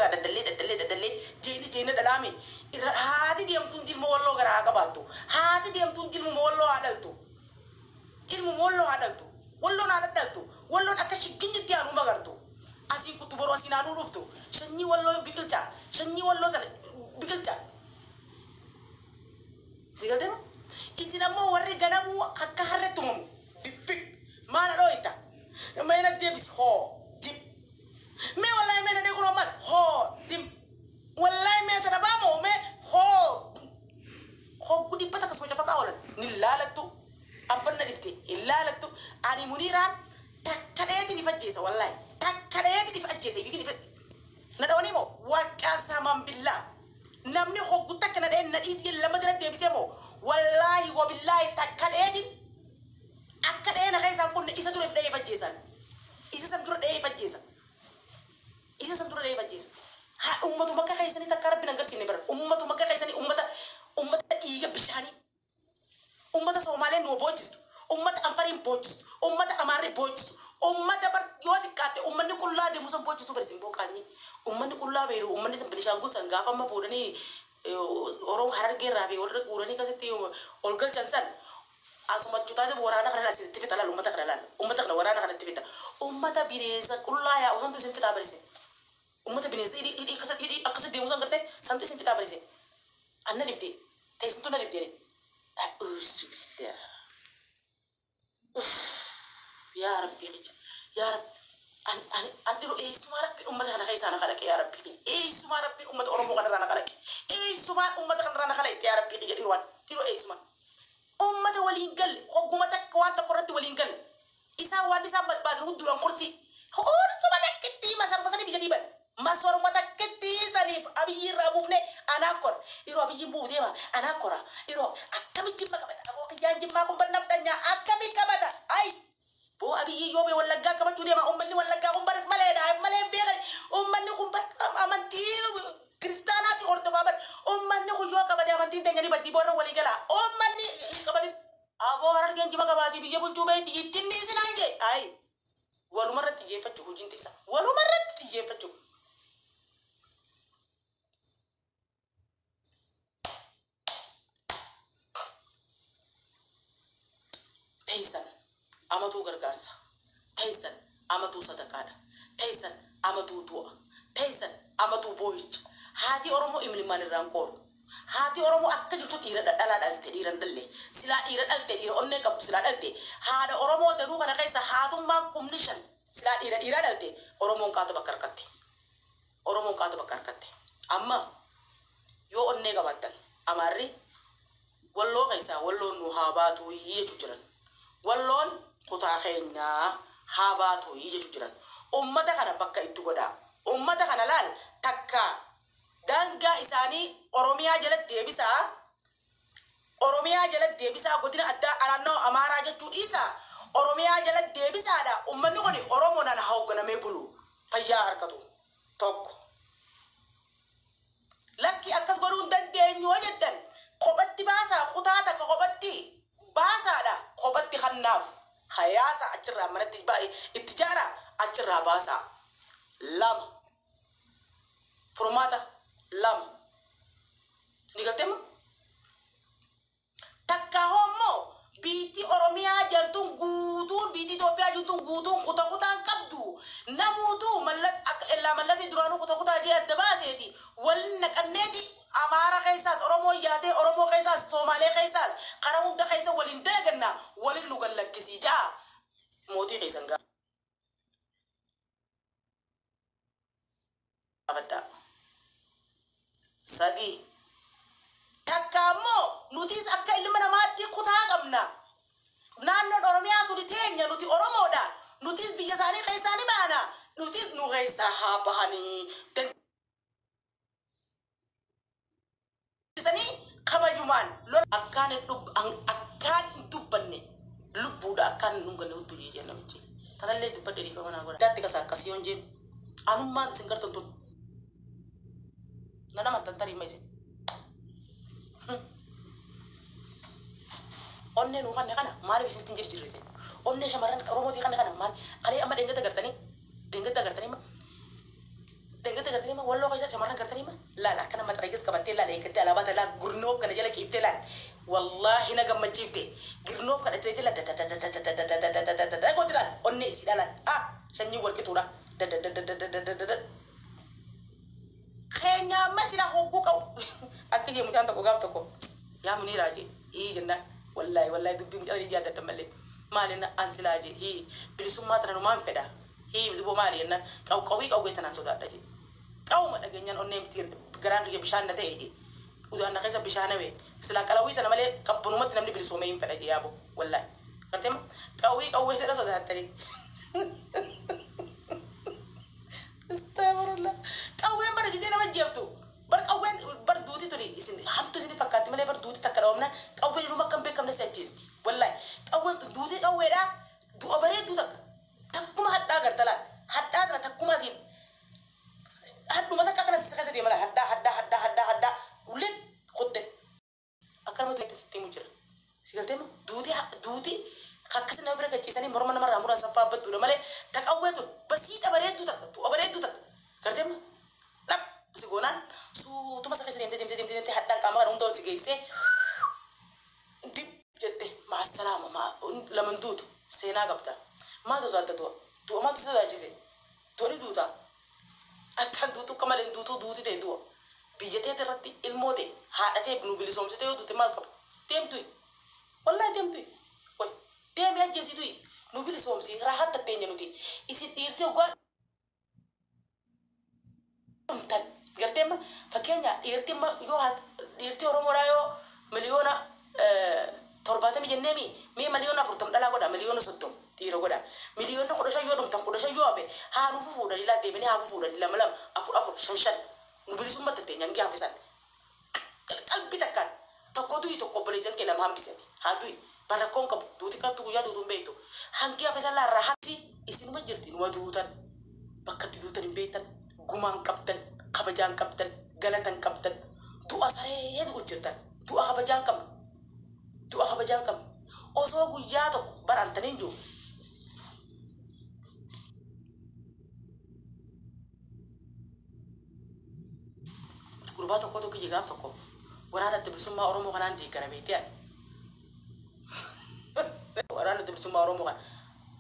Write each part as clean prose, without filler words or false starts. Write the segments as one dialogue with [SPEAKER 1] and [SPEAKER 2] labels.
[SPEAKER 1] irraa daddallee jeeni dhalaame irra haati deemtuun ilmu walloo garaa qabaattu haati deemtuun ilmu walloo haadhaltu ilmu walloo haadhaltu walloon haadhaltu walloon akka shigginyitti aanu magartu asiin kutu boroo asiin aanu dhuftu sanyii walloo biqilcha sigaltema isin ammoo warri ganamuu akka harretti umamu diffik maana dhooyta meena deebis hoo dim me wallahi meena deekuno mal hoo dim wallahi meeta na baamo me hoo gudi pata ka soja faka walan ni lalatu abbanna dibte illalatu ani muniran takkadeeti ni fajjeesa wallahi takkadeeti ni fajjeesa yiki na dawani mo waqasaman billah namni hogutta kana de na isi lama dana deebise mo wallahi wa billahi takkadeeti akkade na kaysan kun isa dure de fajjeesan isa san dure de fajjeesa ha ummatu makka kaysani takkarabbi nangar sinne bar ummatu makka kaysani ummata iga bishani ummata somale no bojistu ummata amparin bojistu ummata amari bojistu ummata bar yodi kate ummanni kulla de musan bojistu bar simbo kanyi ummanni kulla beeru ummanni san bilishangu san gafa ma bodani oro harge rabi orre kurani kasati olgal chansan asuma jutade warana kana asiti fitala ummata kana warana kana tifita ummata bireza kulla ya usan tusin fita barise ummata bineza idi akasa de musan garte san tusin fita barise anna dibti taysintu na dibti bismillah ya rabbi ya rabbi an diro suma rabbi ummata kana kaysana kana ya rabbi suma rabbi ummata oromo kana rana kana suma ummata kana rana kana ya rabbi diro suma ummata walingal hogumata kwanta korati walingal isa wadi sabat badru duran kursi hor suma nakti masar bijadiban masor mata kiti sanif abi rabufne anakor iro abi mbude ma anakora iro akami jimma kabata abo kyan jimma ko bannaftanya akami kabata ai bo abi yobe wala ga kabatu de ma ummanni wala ga umbar male begal ummanni kumbar amanti kristanati ordo babar ummanni ko yo kabade amanti de ngani badi borro wali gala ummanni kabade abo harar gen jimma kabati bi yebul tubay di tinni sinanje ai walu marati je faccu hujinti sa walu marati je faccu taysan amatu gargarsa taysan amatu sadaqada taysan amatu du'a taysan amatu boyit hati oromo imliman rankor hati oromo akka jirtu dira dala dalte diran dalle sila dira dalte dira onne kap sila dalte hada oromo daru kana kaysa hatum ma kumnishan sila dira dalte oromo ka to bakar katte amma yo onne gabatan amarri wallo kaysa wallo nu habatu yechu jiran wallon kuta khayna habatu yechu jiran ummata kana bakka ittu goda ummata kana lal takka danga isani oromiya jalat debisa godina adda aranno amara jettu isa oromiya jalat debisa da ummanni goni oromo nan hawgana mebulu fayya arkatu tokko lakki akas goru dande nyojetan khobatti basa khutata ka khobatti basa da khobatti khannaf hayasa ajra manati ba ittijara ajra basa lam formata lam nigatema takka homo biti oromia jantun gudun biti topia jantun gudun kuta kabdu namutu mallat illa mallasi duranu kuta je adabaseti wal naqanneti amara kaysas oromo yate oromo kaysas somale kaysas qarawun da kaysa walin daganna walin lugal lakisi ja moti kaysan ga abada sadi takamo nutis akka ilma namatti quta qabna nanno oromiya tu ditenya nuti oromo da nutis biya sani kaysani bana nutis nu kaysa ha bahani dan sani khabajuman lol akkan dubbanne lubbuda akkan nungane utuli jenamci tanalle dubadde di famana gora datti ka sakasiyon je anumma singar tontun nana mantantari maise onne nu kanne kana mari bisin tinjir jirese onne shamaran roboti kanne kana mal kali amma dengata gartani ma wallo kaysa شمران كرتني ما لا لا كان ما تريجس كبتي لا ليكتي على بات لا غرنوب كان جلا شيفتي لا والله نجم ما شيفتي غرنوب كان تريجي لا قلت لا أني سيدا لا شني وركتورا خينا ما سيدا حقوق أو أكيد يوم جانتا كوغاف تكو يا مني راجي إيه جنة والله دبي مجرد جاتا تملي ما لنا أنسلاجي هي بلسوم ما ترى نمان فدا هي بدو ما لنا قوي تنان سودا دجي قوم ما دغنيان اونيم تير غران ري بشان نتايجي ودا انا كيسا بشانه وي سلا قلوي تنملي كبنو مت نمدي بلسومين فدجي يابو والله قلتم قوي سدا سودا تري استغفر الله قوي بر جدي لما جبتو بر قوي بر دوتي تري اسن حمتو سني فكات ملي بر دوتي تكلمنا قوي لو ما كان بكم نسجست والله قوي دوتي قوي دا دو ابري دوتك تكما حدا غرتلا حدا تكما زين حد ما تكاكنا سكاسة دي ملا حدا ولد خدت أكرم تو تستي مجرى سيقولتهم دودي خاكسنا نبرة كجيساني مرمى نمر رامورا سفا بدو ملا تكاويتون بس هي تبريد دوتك كرتهم لا سيقولان سو تو ما سكاسة دي حدا كامل رون دول سيجيسه دي جدة مع السلامة مع لمن دود سينا قبضة ما تو ما تسوي جيسه توني دودا akan dutu kamaleen duuti dee du'a biyya teete irratti ilmoote haadhatee nu bilisoomsitee yoo duute maal qaba deemtuyi wallahi deemtuyi way deemi ajjeesituyi nu bilisoomsi raahatta teenya nuti isin dhiirtee ugaa umtan garteema fakkeenya dhiirtii oromoodhaa yoo miliyoona 70 jenneemi mee miliyoona 40 dhalaa godha miliyoona 30 dhiira godha miliyoona 15 yoo dhumtan 15 yoo hafe haa nufu fuudhanii laa deebinee haa fuudhanii lama afur shan nu bilisummaa tattee nyangi hafisan qalbii takkaan tokko du'i tokko obboleessan kee lama hambisati haa du'i barakkoon qabu duuti kattu guyyaa duutuun beektu hangi hafisan laa raahatti isinuma jirti numa duutan bakkatti duutan hin beektan gumaan qabdan kabajaan qabdan galatan qabdan du'a saree du'u jirtan du'a kabajaan qabdan osoo guyyaa tokko barantaniin jiru gurbaa tokko jigaaf tokko waraana bilisummaa oromoo kanaan deeggara beektiyan waraana bilisummaa oromoo kan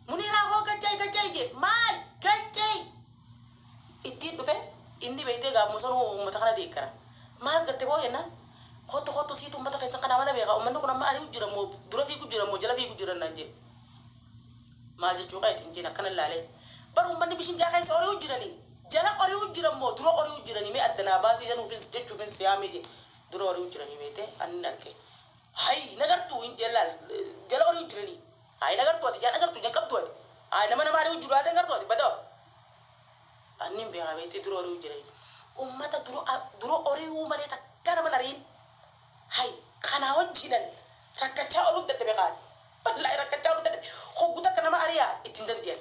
[SPEAKER 1] muniraa hoo gajjay je maal gajjay ittiin dhufe inni beektee gaaf musonuu uummata kana deeggara maal garte boo yenna hotto siitu uummata keessan kana mana beeka uummanni kun amma ari'u jira moo dura fiigu jira moo jala fiigu jira naan je maal jechuu qayeetiin jeen akkana ilaalee bar uummanni bishin gaa keessa ori'u jiranii jala ori'u jira moo dura ori'u jiranii mee addanaa baasiisan uufin jechuufin siyaamee je dura ori'u jiranii beekte anni arge hay nagartuu hin jellal jala ori'u jiranii hay nagartuu ati jala nagartuu jankabtuu ati hay nama ari'u jiru ati nagartuu ati badoo anni beeka beekte dura ori'u jiranii ummata dura ori'u malee takka nama nariin hay kana wajjinan rakkachaa olu dadhabe qaali wallahi rakkachaa olu dadhabe hogguta kana nama ari'aa ittiin dandeenya